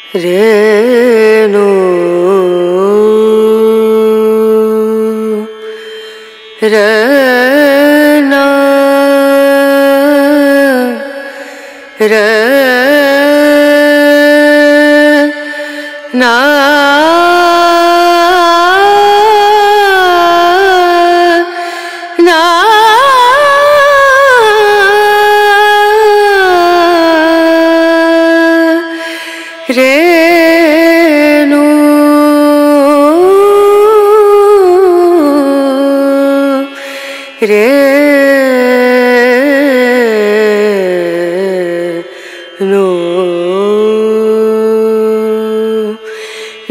রেণু রনা রনা না রেণু রেণু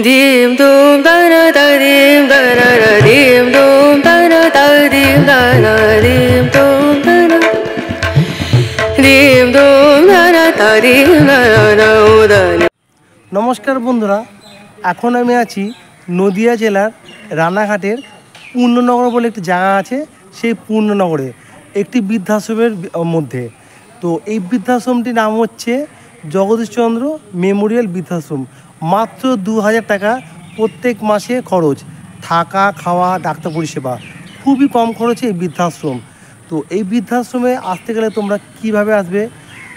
dim dum da na da dim da na na dim dum da na da dim da na dim dum da na dim dum da na da dim da na da na। নমস্কার বন্ধুরা, এখন আমি আছি নদিয়া জেলার রানাঘাটের পূর্ণনগর বলে একটি জায়গা আছে। সেই পূর্ণনগরে একটি বৃদ্ধাশ্রমের মধ্যে। তো এই বৃদ্ধাশ্রমটির নাম হচ্ছে জগদীশচন্দ্র মেমোরিয়াল বৃদ্ধাশ্রম। মাত্র 2000 টাকা প্রত্যেক মাসে খরচ, থাকা খাওয়া ডাক্তার পরিষেবা, খুবই কম খরচে এই বৃদ্ধাশ্রম। তো এই বৃদ্ধাশ্রমে আসতে গেলে তোমরা কিভাবে আসবে,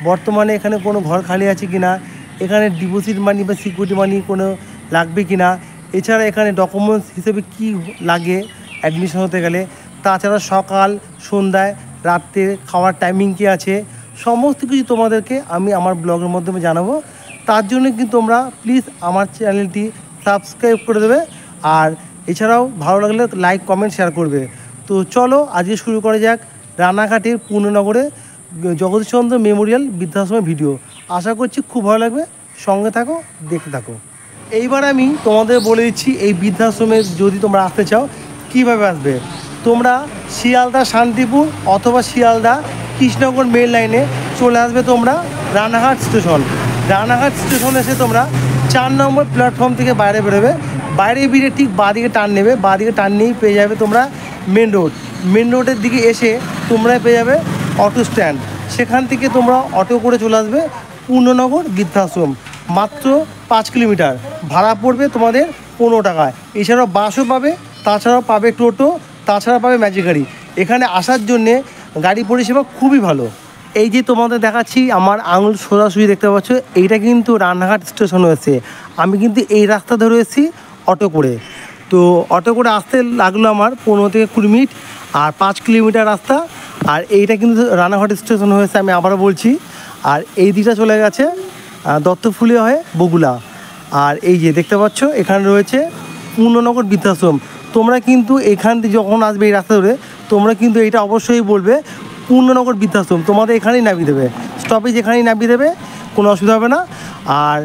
বর্তমানে এখানে কোনো ঘর খালি আছে কি না, এখানে ডিপোজিট মানি বা সিকিউরিটি মানি কোনো লাগবে কি না, এছাড়া এখানে ডকুমেন্টস হিসেবে কি লাগে অ্যাডমিশন হতে গেলে, তাছাড়া সকাল সন্ধ্যায় রাত্রে খাওয়ার টাইমিং কী আছে, সমস্ত কিছু তোমাদেরকে আমি আমার ব্লগের মাধ্যমে জানাবো। তার জন্য কিন্তু তোমরা প্লিজ আমার চ্যানেলটি সাবস্ক্রাইব করে দেবে, আর এছাড়াও ভালো লাগলে লাইক কমেন্ট শেয়ার করবে। তো চলো আজকে শুরু করা যাক রানাঘাটের পূর্ণনগরে জগদীশচন্দ্র মেমোরিয়াল বৃদ্ধাশ্রমের ভিডিও। আশা করছি খুব ভালো লাগবে, সঙ্গে থাকো, দেখতে থাকো। এইবার আমি তোমাদের বলে দিচ্ছি এই বৃদ্ধাশ্রমে যদি তোমরা আসতে চাও কীভাবে আসবে। তোমরা শিয়ালদা শান্তিপুর অথবা শিয়ালদা কৃষ্ণনগর মেন লাইনে চলে আসবে তোমরা রানাঘাট স্টেশন। রানাঘাট স্টেশন এসে তোমরা 4 নম্বর প্ল্যাটফর্ম থেকে বাইরে বেরোবে, বাইরে বেরিয়ে ঠিক বাঁদিকে টার্ন নেবে, বাঁদিকে টার্ন নিয়েই পেয়ে যাবে তোমরা মেন রোড। মেন রোডের দিকে এসে তোমরা পেয়ে যাবে অটো স্ট্যান্ড, সেখান থেকে তোমরা অটো করে চলে আসবে পূর্ণনগর বৃদ্ধাশ্রম। মাত্র 5 কিলোমিটার, ভাড়া পড়বে তোমাদের 15 টাকায়। এছাড়াও বাসও পাবে, তাছাড়াও পাবে টোটো, তাছাড়া পাবে ম্যাজিক গাড়ি। এখানে আসার জন্যে গাড়ি পরিষেবা খুবই ভালো। এই যে তোমাদের দেখাচ্ছি আমার আঙুল সোজাসুজি দেখতে পাচ্ছ, এইটা কিন্তু রানাঘাট স্টেশন হয়েছে। আমি কিন্তু এই রাস্তা ধরে এসেছি অটো করে। তো অটো করে আসতে লাগলো আমার 15 থেকে 20 মিনিট, আর 5 কিলোমিটার রাস্তা। আর এইটা কিন্তু রানাঘাট স্টেশন হয়েছে, আমি আবারও বলছি। আর এই দিকটা চলে গেছে দত্তফুলিয়া হয়ে বগুলা। আর এই যে দেখতে পাচ্ছ এখানে রয়েছে পূর্ণনগর বৃদ্ধাশ্রম। তোমরা কিন্তু এখান থেকে যখন আসবে এই রাস্তা ধরে, তোমরা কিন্তু এইটা অবশ্যই বলবে পূর্ণনগর বৃদ্ধাশ্রম, তোমাদের এখানেই নামিয়ে দেবে, স্টপেজ এখানেই নামিয়ে দেবে, কোনো অসুবিধা হবে না। আর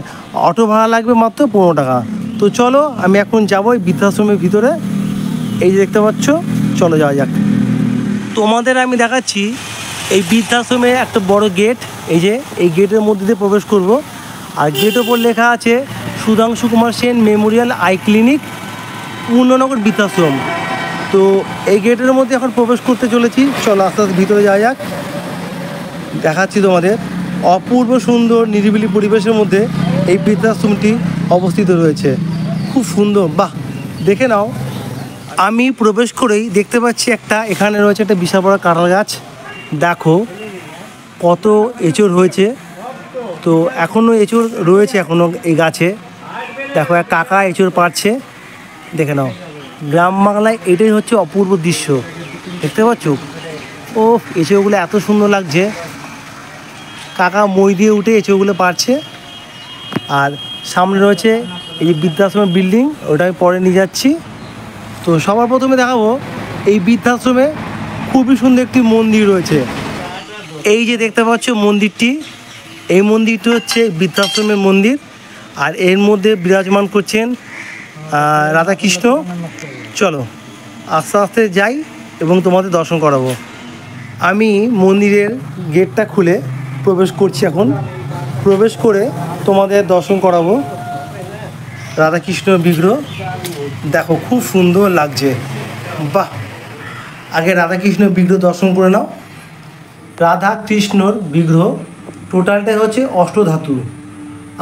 অটো ভাড়া লাগবে মাত্র 15 টাকা। তো চলো আমি এখন যাবো এই বৃদ্ধাশ্রমের ভিতরে। এই যে দেখতে পাচ্ছ, চলো যাওয়া যাক। তোমাদের আমি দেখাচ্ছি এই বৃদ্ধাশ্রমে একটা বড় গেট। এই যে এই গেটের মধ্যে দিয়ে প্রবেশ করব, আর গেটের ওপর লেখা আছে Sudhanshu Kumar Sen Memorial I clinic Purnanagar বৃদ্ধাশ্রম। তো এই গেটের মধ্যে এখন প্রবেশ করতে চলেছি, চলো আস্তে আস্তে ভিতরে যাওয়া যাক। দেখাচ্ছি তোমাদের অপূর্ব সুন্দর নিরিবিলি পরিবেশের মধ্যে এই বৃদ্ধাশ্রমটি অবস্থিত রয়েছে, খুব সুন্দর, বাহ দেখে নাও। আমি প্রবেশ করেই দেখতে পাচ্ছি এখানে রয়েছে একটা বিশাল বড় কাঁঠাল গাছ। দেখো কত এঁচড় হয়েছে, তো এখনও এঁচড় রয়েছে এখনও এই গাছে। দেখো এক কাকা এঁচড় পাড়ছে, দেখে নাও। গ্রাম বাংলায় এটাই হচ্ছে অপূর্ব দৃশ্য, দেখতে পাচ্ছ। ও এঁচড়গুলো এত সুন্দর লাগছে, কাকা মই দিয়ে উঠে এঁচড়গুলো পাড়ছে। আর সামনে রয়েছে এই যে বৃদ্ধাশ্রমের বিল্ডিং, ওটা আমি পরে নিয়ে যাচ্ছি। তো সবার প্রথমে দেখাবো এই বৃদ্ধাশ্রমে খুবই সুন্দর একটি মন্দির রয়েছে। এই যে দেখতে পাচ্ছ মন্দিরটি, এই মন্দিরটি হচ্ছে বৃদ্ধাশ্রমের মন্দির। আর এর মধ্যে বিরাজমান করছেন রাধাকৃষ্ণ। চলো আস্তে আস্তে যাই এবং তোমাদের দর্শন করাবো। আমি মন্দিরের গেটটা খুলে প্রবেশ করছি এখন। প্রবেশ করে তোমাদের দর্শন করাবো রাধাকৃষ্ণ বিগ্রহ। দেখো খুব সুন্দর লাগছে, বাহ। আগে রাধাকৃষ্ণ বিগ্রহ দর্শন করে নাও। রাধা কৃষ্ণর বিগ্রহ টোটালটাই হচ্ছে অষ্টধাতু।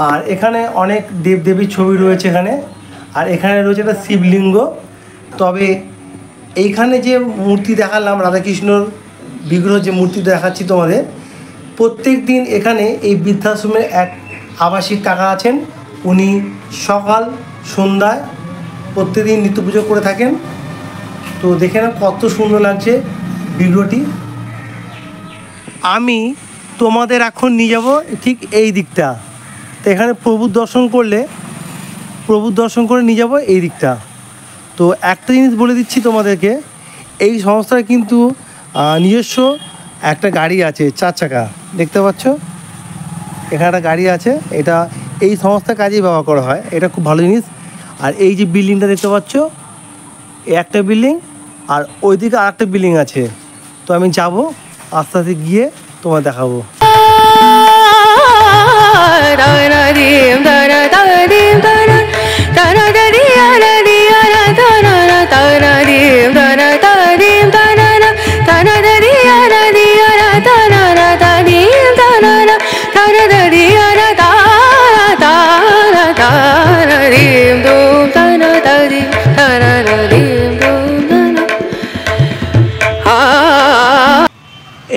আর এখানে অনেক দেবদেবীর ছবি রয়েছে এখানে। আর এখানে রয়েছে একটা শিবলিঙ্গ। তবে এইখানে যে মূর্তি দেখালাম, রাধাকৃষ্ণর বিগ্রহ যে মূর্তি দেখাচ্ছি তোমাদের, প্রত্যেক দিন এখানে এই বৃদ্ধাশ্রমের এক আবাসিক কাকা আছেন। উনি সকাল সন্ধ্যায় প্রত্যেকদিন নিত্য পুজো করে থাকেন। তো দেখে না কত সুন্দর লাগছে বিগ্রহটি। আমি তোমাদের এখন নিয়ে যাব ঠিক এই দিকটা। তো এখানে প্রভুর দর্শন করে নিয়ে যাব এই দিকটা। তো একটা জিনিস বলে দিচ্ছি তোমাদেরকে, এই সংস্থার কিন্তু নিজস্ব একটা গাড়ি আছে, 4 চাকা, দেখতে পাচ্ছ এখানে একটা গাড়ি আছে। এটা এই সংস্থার কাজেই ব্যবহার করা হয়, এটা খুব ভালো জিনিস। আর এই যে বিল্ডিংটা দেখতে পাচ্ছ, এই একটা বিল্ডিং, আর ওইদিকে আর একটা বিল্ডিং আছে। তো আমি যাব, আস্তে আস্তে গিয়ে তোমার দেখাবো।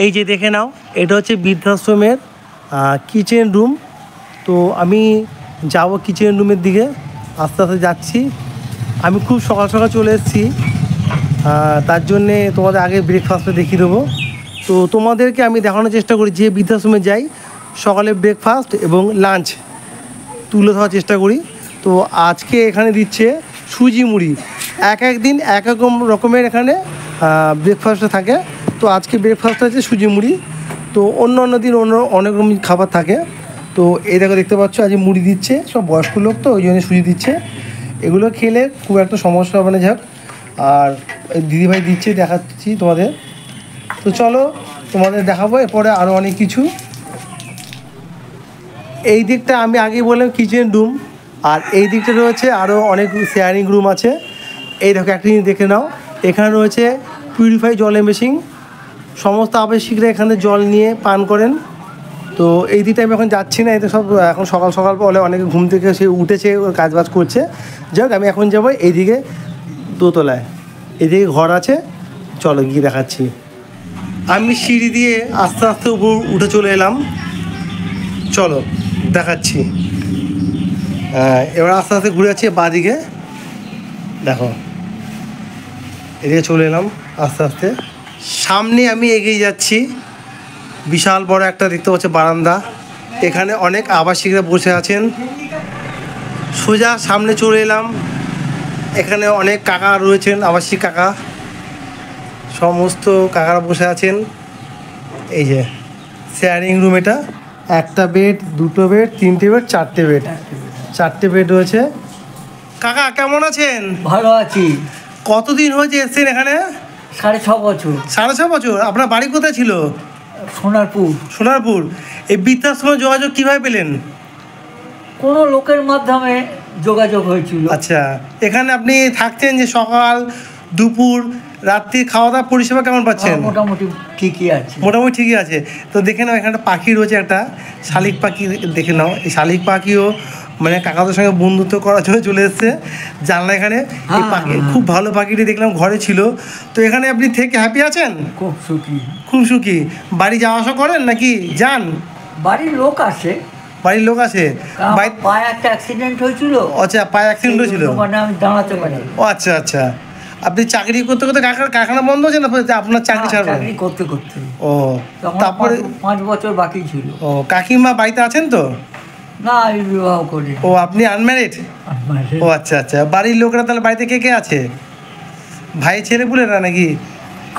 এই যে দেখে নাও, এটা হচ্ছে বৃদ্ধাশ্রমের কিচেন রুম। তো আমি যাব কিচেন রুমের দিকে, আস্তে আস্তে যাচ্ছি। আমি খুব সকাল সকাল চলে এসেছি, তার জন্যে তোমাদের আগে ব্রেকফাস্টটা দেখিয়ে দেবো। তো তোমাদেরকে আমি দেখানোর চেষ্টা করি, যে বৃদ্ধাশ্রমে যাই সকালে ব্রেকফাস্ট এবং লাঞ্চ তুলে ধরার চেষ্টা করি। তো আজকে এখানে দিচ্ছে সুজি মুড়ি, এক এক দিন এক এক রকমের এখানে ব্রেকফাস্টে থাকে। তো আজকে ব্রেকফাস্ট আছে সুজি মুড়ি। তো অন্য অন্য দিন অন্য অনেক রকম খাবার থাকে। তো এই দেখো, দেখতে পাচ্ছ আজ মুড়ি দিচ্ছে, সব বয়স্ক লোক তো ওই জন্য সুজি দিচ্ছে। এগুলো খেলে খুব একটা সমস্যা হবে না, যাক। আর দিদিভাই দিচ্ছে, দেখাচ্ছি তোমাদের। তো চলো তোমাদের দেখাবো এরপরে আরও অনেক কিছু। এই দিকটা আমি আগেই বললাম কিচেন রুম, আর এই দিকটা রয়েছে আরও অনেক শেয়ারিং রুম আছে। এই দেখো একটা জিনিস দেখে নাও, এখানে রয়েছে পিউরিফাই জলের মেশিন। সমস্ত আবাসিকরা এখানে জল নিয়ে পান করেন। তো এই দিকটা আমি এখন যাচ্ছি না, এতে সব এখন সকাল সকাল বলে অনেকে ঘুম থেকে সে উঠেছে, কাজবাজ করছে। যাক, আমি এখন যাবো এইদিকে দোতলায়, এদিকে ঘর আছে, চলো গিয়ে দেখাচ্ছি। আমি সিঁড়ি দিয়ে আস্তে আস্তে উপর উঠে চলে এলাম, চলো দেখাচ্ছি। এবার আস্তে আস্তে ঘুরে যাচ্ছি বাঁদিকে, দেখো এদিকে চলে এলাম আস্তে আস্তে। সামনে আমি এগিয়ে যাচ্ছি, বিশাল বড় একটা দেখতে পাচ্ছি বারান্দা। এখানে অনেক আবাসিকরা বসে আছেন। সোজা সামনে চলে এলাম, এখানে অনেক কাকা রয়েছেন, আবাসিক কাকা, সমস্ত কাকারা বসে আছেন। এই যে শেয়ারিং রুম, এটা একটা বেড, দুটো বেড, তিনটে বেড, চারটে বেড রয়েছে। কাকা কেমন আছেন? ভালো আছি। কতদিন হয়েছে এসছেন এখানে? 6.5 বছর। 6.5 বছর। আপনার বাড়ি কোথায় ছিল? সোনারপুর। এই বৃদ্ধাশ্রমে যোগাযোগ কিভাবে পেলেন? কোনো লোকের মাধ্যমে যোগাযোগ হয়েছিল। আচ্ছা, এখানে আপনি থাকছেন যে সকাল দুপুর রাত্রি খাওয়া দাওয়া পরিষেবা কেমন পাচ্ছেন? মোটামুটি ঠিকই আছে। তো দেখে নাও, এখানে একটা পাখি রয়েছে, একটা শালিক পাখি দেখে নাও। এই শালিক পাখিও মানে কাকাদের সঙ্গে বন্ধুত্ব করার জন্য চলে এসছে জানলা এখানে। এই পাখি খুব ভালো, পাখিটি দেখলাম ঘরে ছিল। তো এখানে আপনি থেকে হ্যাপি আছেন? খুব সুখী। বাড়ি যাওয়া আসা করেন নাকি যান? বাড়ির লোক আসে। পায়ে একটা অ্যাক্সিডেন্ট হয়েছিল। আচ্ছা, পায়ে অ্যাক্সিডেন্ট হয়েছিল, মানে আমি দাঁড়াতে পারি। ও আচ্ছা। আপনি চাকরি করতে করতে কারখানা বন্ধ হয়েছে না আপনার? চাকরি ছাড়বেন? চাকরি করতে ও, তারপরে 5 বছর বাকি ছিল। ও, কাকিমা বাড়িতে আছেন তো? না, আমি বিবাহ করি। ও, আপনি আনম্যারিড? ও আচ্ছা। বাড়ির লোকরা তাহলে বাড়িতে কে কে আছে? ভাই ছেলেপুলেরা নাকি?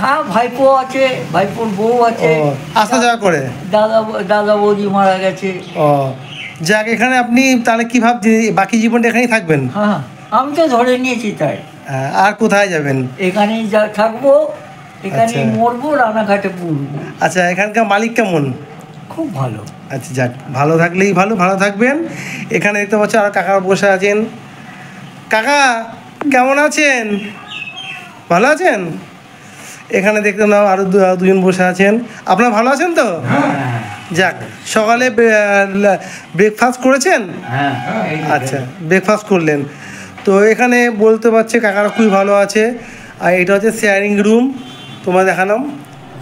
হ্যাঁ, ভাইপো আছে, ভাইপোর বউ আছে। আসা যাওয়া করে? দাদা বৌদি মারা গেছে। ও যাক, এখানে আপনি তাহলে কি ভাবছেন বাকি জীবনটা এখানেই থাকবেন? হ্যাঁ, আমি তো ধরে নিয়েছি তাই। আর কোথায় যাবেন? এখানেই থাকবো, এখানেই মরবো, রানাঘাটে পড়বো। আচ্ছা, এখানকার মালিক কেমন? খুব ভালো। আচ্ছা যাক, ভালো থাকলেই ভালো থাকবেন। এখানে দেখতে পাচ্ছি আর কাকা বসে আছেন। কাকা কেমন আছেন? ভালো আছেন? এখানে দেখতে নাও আরও দুজন বসে আছেন। আপনারা ভালো আছেন তো? যাক, সকালে ব্রেকফাস্ট করেছেন? হ্যাঁ এই যে আচ্ছা, ব্রেকফাস্ট করলেন। তো এখানে বলতে পারছে কাকারা খুবই ভালো আছে। আর এটা হচ্ছে শেয়ারিং রুম, তোমার দেখালাম।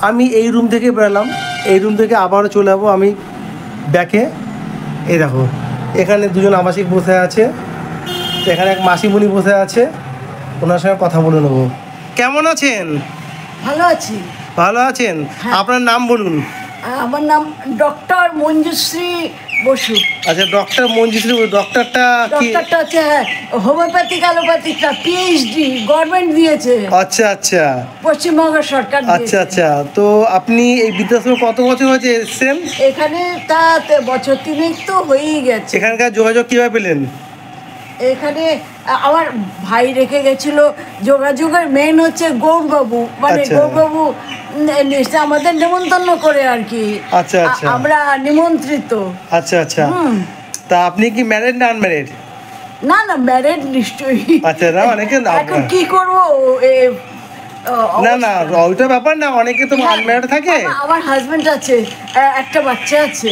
আমি এই রুম থেকে বেরোলাম, এই রুম থেকে আবারও চলে যাবো আমি ব্যাকে। এই দেখো, এখানে দুজন আবাসিক বসে আছে, এখানে এক মাসিমণি বসে আছে, ওনার সঙ্গে কথা বলে নেবো। কেমন আছেন? ভালো আছি। ভালো আছেন? আপনার নাম বলুন। আমার নাম ডক্টর মঞ্জুশ্রী বসু। আচ্ছা, ডক্টর মঞ্জুশ্রী। ডক্টরটা কি? ডক্টরটা হচ্ছে হোমিওপ্যাথিক অ্যালোপ্যাথিকটা পিএইচডি গভর্নমেন্ট দিয়েছে, আচ্ছা আচ্ছা পশ্চিমবঙ্গ সরকার আচ্ছা দিয়েছে। আচ্ছা। তো আপনি এই বৃদ্ধাশ্রমে কত বছর হয়েছে এসছেন? এখানে তা বছর তিনেক তো হয়েই গেছে। এখানকার যোগাযোগ কীভাবে পেলেন? এখানে আমার ভাই রেখে গেছিল। যোগাযোগের মেন হচ্ছে গৌরবাবু, মানে আচ্ছা। গৌরবাবু আমাদের নেমন্তন্ন করে আর কি। আচ্ছা, আচ্ছা। আমরা নিমন্ত্রিত। আচ্ছা আচ্ছা। হুম। তা আপনি কি ম্যারিড না আনম্যারিড? না না, ম্যারেড নিশ্চয়ই। আচ্ছা, না অনেকে এখন কি করবো না না, ওইটা ব্যাপার না, অনেকে তো আনম্যারিড থাকে। আমার হাজবেন্ড আছে, একটা বাচ্চা আছে।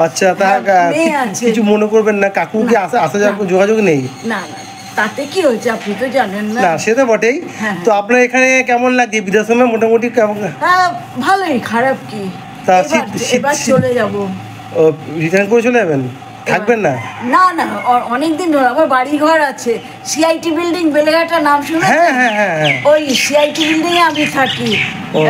আচ্ছা, তা মেয়ে আছে। কিছু মনে করবেন না, কাকু কি আসা যাওয়ার যোগাযোগ নেই? না না, তাতে কি হয়েছে আপনি তো জানেন না। না, সে তো বটেই। হ্যাঁ। তো আপনার এখানে কেমন লাগে বৃদ্ধাশ্রমে? মোটামুটি কেমন? হ্যাঁ ভালোই, খারাপ কি। তা এবার চলে যাব। রিটার্ন করে চলে যাবেন? থাকবেন না? না না, অনেকদিন ধরে আমার বাড়ি ঘর আছে, সিআইটি বিল্ডিং, বেলেঘাটা নাম শুনে। হ্যাঁ হ্যাঁ হ্যাঁ হ্যাঁ। ওই সিআইটি বিল্ডিং এ আমি থাকি। ও।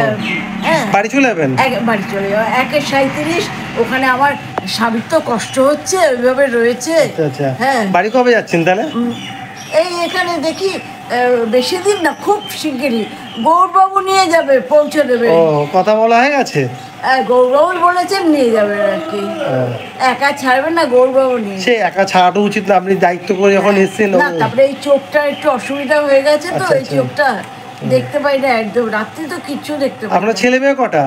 হ্যাঁ, বাড়ি চলে যাবেন? বাড়ি চলে যাবো। 1-37 ওখানে আমার স্বামীর তো কষ্ট হচ্ছে, ওইভাবে রয়েছে। আচ্ছা আচ্ছা। হ্যাঁ, বাড়ি কবে যাচ্ছেন তাহলে? এই এখানে দেখি বেশি দিন না, খুব শিগগিরই গৌরবাবু নিয়ে যাবে, পৌঁছে দেবে। ও, কথা বলা হয়ে গেছে? গৌরবাবু বলেছেন নিয়ে যাবে আর কি। একা ছাড়বেন না, গৌরবাবু নিয়ে। সে একা ছাড়াটা উচিত না, আপনি দায়িত্ব করে যখন এসেছেন। না, তারপরে এই চোখটা একটু অসুবিধা হয়ে গেছে তো, আচ্ছা, এই আচ্ছা। চোখটা দেখতে পাই না একদম, রাত্রি তো কিচ্ছু দেখতে পাই আপনার না। ছেলে মেয়ে কটা?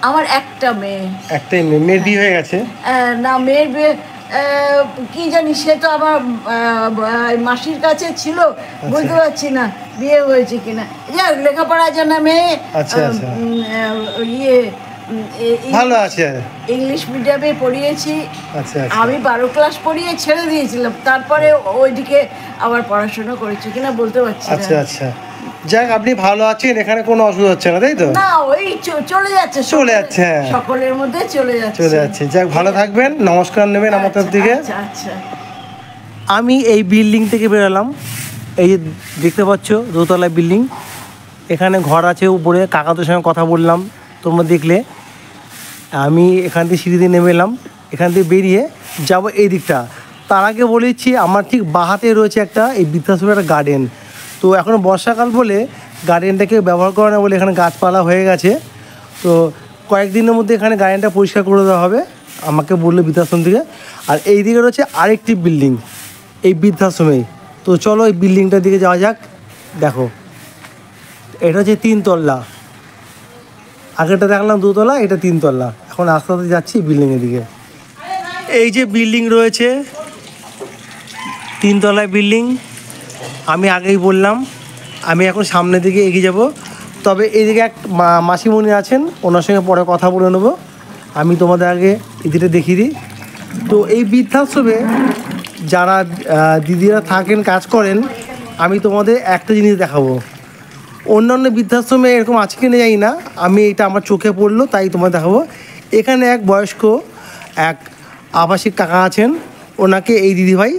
আমার একটা মেয়ে। একটাই মেয়ে? মেয়ের বিয়ে হয়ে গেছে? না, মেয়ের বিয়ে কি জানি, সে তো আমার মাসির কাছে ছিল, বুঝতে পারছি না বিয়ে হয়েছে কিনা। যাক, লেখাপড়া জানা মেয়ে। আচ্ছা, আচ্ছা। ইয়ে ভালো আছে। ইংলিশ মিডিয়ামে পড়িয়েছি। আচ্ছা আচ্ছা। আমি 12 ক্লাস পড়িয়ে ছেড়ে দিয়েছিলাম, তারপরে ওইদিকে আবার পড়াশোনা করেছি কিনা বলতে পারছি না। আচ্ছা আচ্ছা। যাক, আপনি ভালো আছেন, এখানে কোনো অসুবিধা হচ্ছে না, তাই তো? না, ওই চলে যাচ্ছে, চলে যাচ্ছে, হ্যাঁ। সকলের মধ্যে চলে যাচ্ছে। চলে যাচ্ছে। যাক, ভালো থাকবেন, নমস্কার নেবেন আমার তরফ থেকে। আচ্ছা আচ্ছা। আমি এই বিল্ডিং থেকে বেরোলাম, এই যে দেখতে পাচ্ছ দোতলা বিল্ডিং, এখানে ঘর আছে উপরে। কাকাদের সঙ্গে কথা বললাম, তোমরা দেখলে। আমি এখান থেকে সিঁড়ি দিয়ে নেমে এলাম, এখান থেকে বেরিয়ে যাব এই দিকটা। তার আগে বলেছি, আমার ঠিক বাহাতে রয়েছে একটা এই বৃদ্ধাশ্রমের একটা গার্ডেন। তো এখন বর্ষাকাল বলে গার্ডেনটাকে ব্যবহার করে না বলে এখানে গাছপালা হয়ে গেছে। তো কয়েকদিনের মধ্যে এখানে গার্ডেনটা পরিষ্কার করে দেওয়া হবে, আমাকে বললো বৃদ্ধাশ্রম থেকে। আর এই দিকে রয়েছে আরেকটি বিল্ডিং এই বৃদ্ধাশ্রমেই। তো চলো এই বিল্ডিংটার দিকে যাওয়া যাক। দেখো, এটা হচ্ছে 3 তলা। আগেরটা দেখলাম 2 তলা, এটা 3 তলা। এখন আস্তে আস্তে যাচ্ছি বিল্ডিংয়ের দিকে। এই যে বিল্ডিং রয়েছে, 3 তলায় বিল্ডিং। আমি আগেই বললাম, আমি এখন সামনের দিকে এগিয়ে যাব। তবে এইদিকে এক মাসিমণি আছেন, ওনার সঙ্গে পরে কথা বলে নেবো। আমি তোমাদের আগে এদিকে দেখিয়ে দিই। তো এই বৃদ্ধাশ্রমে যারা দিদিরা থাকেন, কাজ করেন, আমি তোমাদের একটা জিনিস দেখাবো। অন্যান্য বৃদ্ধাশ্রমে এরকম আছে কিনা জানি না, আমি এটা আমার চোখে পড়লো তাই তোমায় দেখাবো। এখানে এক বয়স্ক এক আবাসিক কাকা আছেন, ওনাকে এই দিদিভাই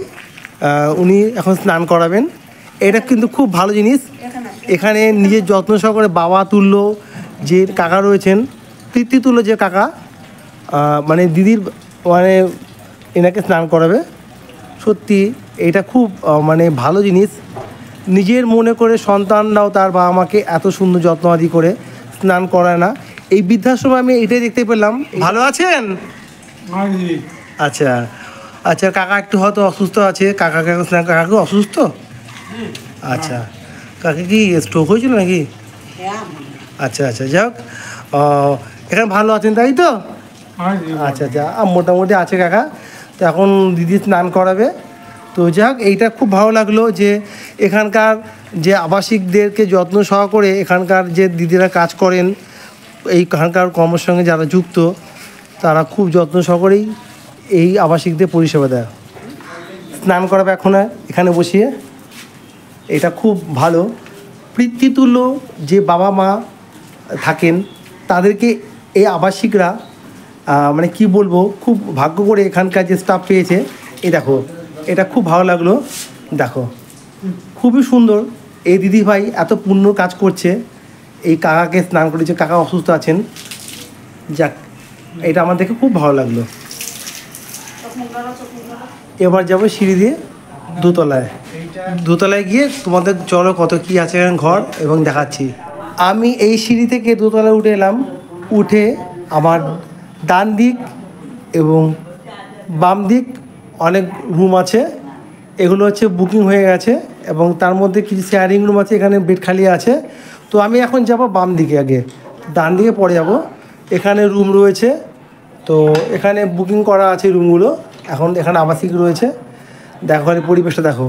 উনি এখন স্নান করাবেন। এটা কিন্তু খুব ভালো জিনিস। এখানে নিজের যত্ন সহকারে বাবা তুল্য যে কাকা রয়েছেন, পিতৃতুল্য যে কাকা, মানে দিদির মানে এনাকে স্নান করাবে। সত্যি এটা খুব মানে ভালো জিনিস। নিজের মনে করে সন্তানরাও তার বাবা মাকে এত সুন্দর যত্ন আদি করে স্নান করায় না। এই বৃদ্ধাশ্রমে আমি এটাই দেখতে পেলাম। ভালো আছেন? আচ্ছা আচ্ছা। কাকা একটু হয়তো অসুস্থ আছে, কাকাকে স্নান, কাকাকে অসুস্থ? আচ্ছা, কাকে কি স্ট্রোক হয়েছিল নাকি? আচ্ছা আচ্ছা। যাক, এখানে ভালো আছেন তাই তো? আচ্ছা আচ্ছা। মোটামুটি আছে কাকা। তো এখন দিদি স্নান করাবে। তো যাক, এইটা খুব ভালো লাগলো যে এখানকার যে আবাসিকদেরকে যত্ন সহকারে এখানকার যে দিদিরা কাজ করেন, এইখানকার কর্মের সঙ্গে যারা যুক্ত, তারা খুব যত্ন সহকারেই এই আবাসিকদের পরিষেবা দেয়। স্নান করাবে এখন এখানে বসিয়ে, এটা খুব ভালো। পিতৃতুল্য যে বাবা মা থাকেন তাদেরকে এই আবাসিকরা মানে কি বলবো, খুব ভাগ্য করে এখানকার যে স্টাফ পেয়েছে। এই দেখো, এটা খুব ভালো লাগলো। দেখো খুবই সুন্দর, এই দিদিভাই এত পুণ্য কাজ করছে, এই কাকাকে স্নান করেছে, কাকা অসুস্থ আছেন। যাক, এটা আমার দেখে খুব ভালো লাগলো। এবার যাবো সিঁড়ি দিয়ে দোতলায়। দোতলায় গিয়ে তোমাদের চলো কত কি আছে ঘর এবং দেখাচ্ছি। আমি এই সিঁড়ি থেকে দোতলায় উঠে এলাম। উঠে আমার ডান দিক এবং বাম দিক অনেক রুম আছে, এগুলো হচ্ছে বুকিং হয়ে গেছে এবং তার মধ্যে কিছু শেয়ারিং রুম আছে, এখানে বেড খালি আছে। তো আমি এখন যাব বাম দিকে, আগে ডান দিকে পরে যাব। এখানে রুম রয়েছে, তো এখানে বুকিং করা আছে রুমগুলো। এখন এখানে আবাসিক রয়েছে। দেখো এই পরিবেশটা দেখো,